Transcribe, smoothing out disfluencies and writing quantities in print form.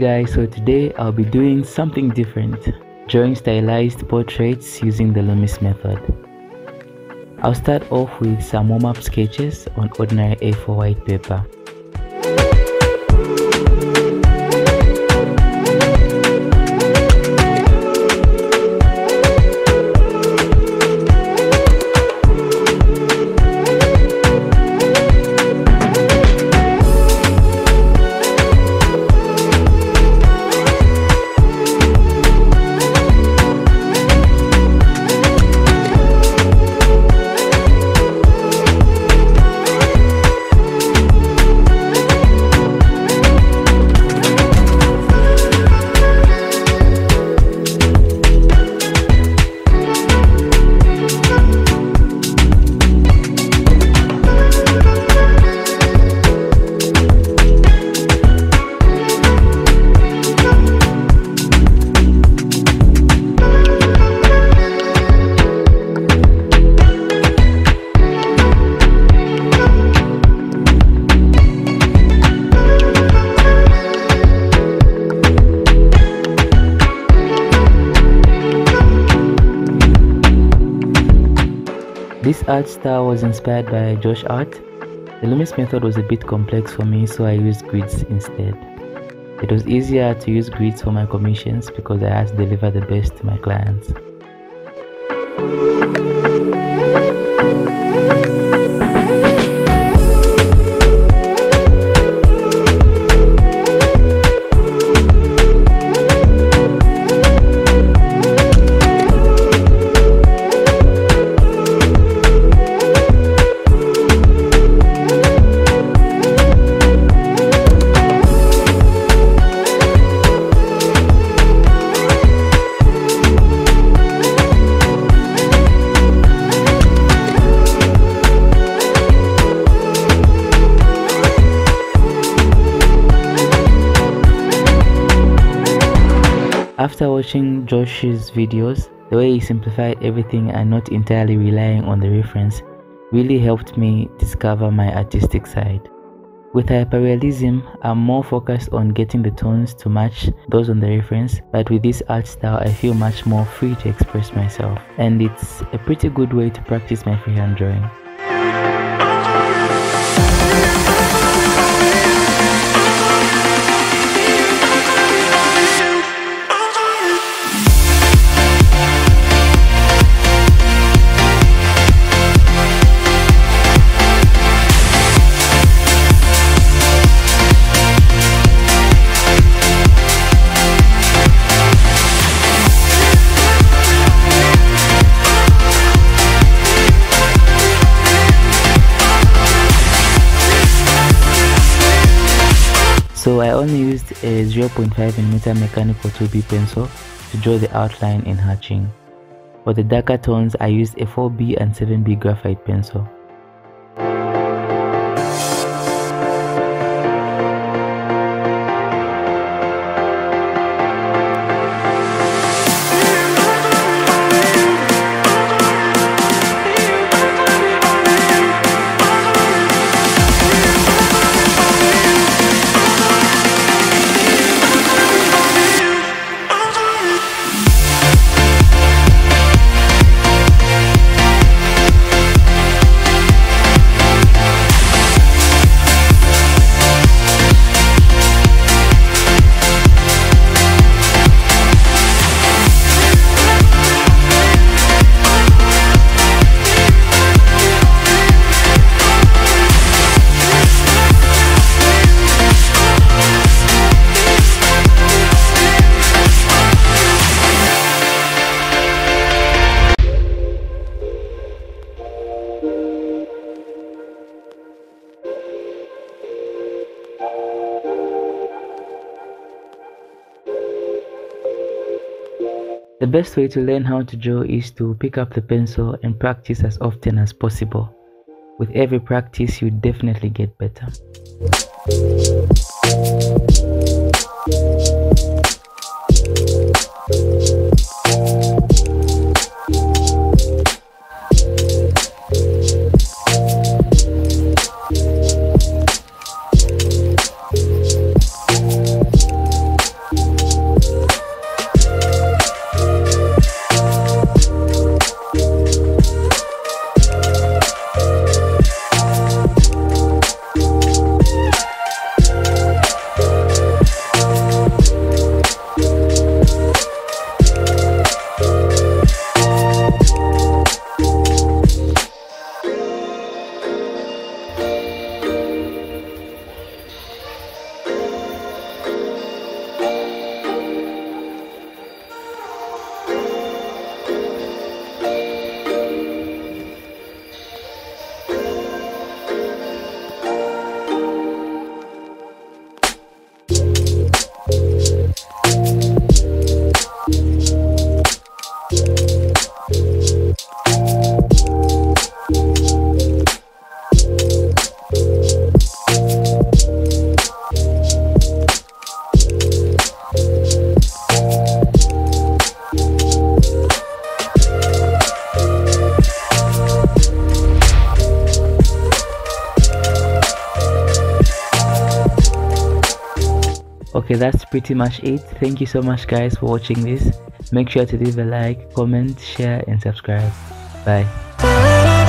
guys, so today I'll be doing something different, drawing stylized portraits using the Loomis method. I'll start off with some warm-up sketches on ordinary A4 white paper. This art style was inspired by Josh art. The Loomis method was a bit complex for me, so I used grids instead. It was easier to use grids for my commissions because I had to deliver the best to my clients. After watching Josh's videos, the way he simplified everything and not entirely relying on the reference really helped me discover my artistic side. With hyperrealism, I'm more focused on getting the tones to match those on the reference, but with this art style I feel much more free to express myself, and it's a pretty good way to practice my freehand drawing. So I only used a 0.5mm mechanical 2B pencil to draw the outline and hatching. For the darker tones, I used a 4B and 7B graphite pencil. The best way to learn how to draw is to pick up the pencil and practice as often as possible. With every practice, you definitely get better. Okay, that's pretty much it. Thank you so much guys for watching this. Make sure to leave a like, comment, share and subscribe. Bye.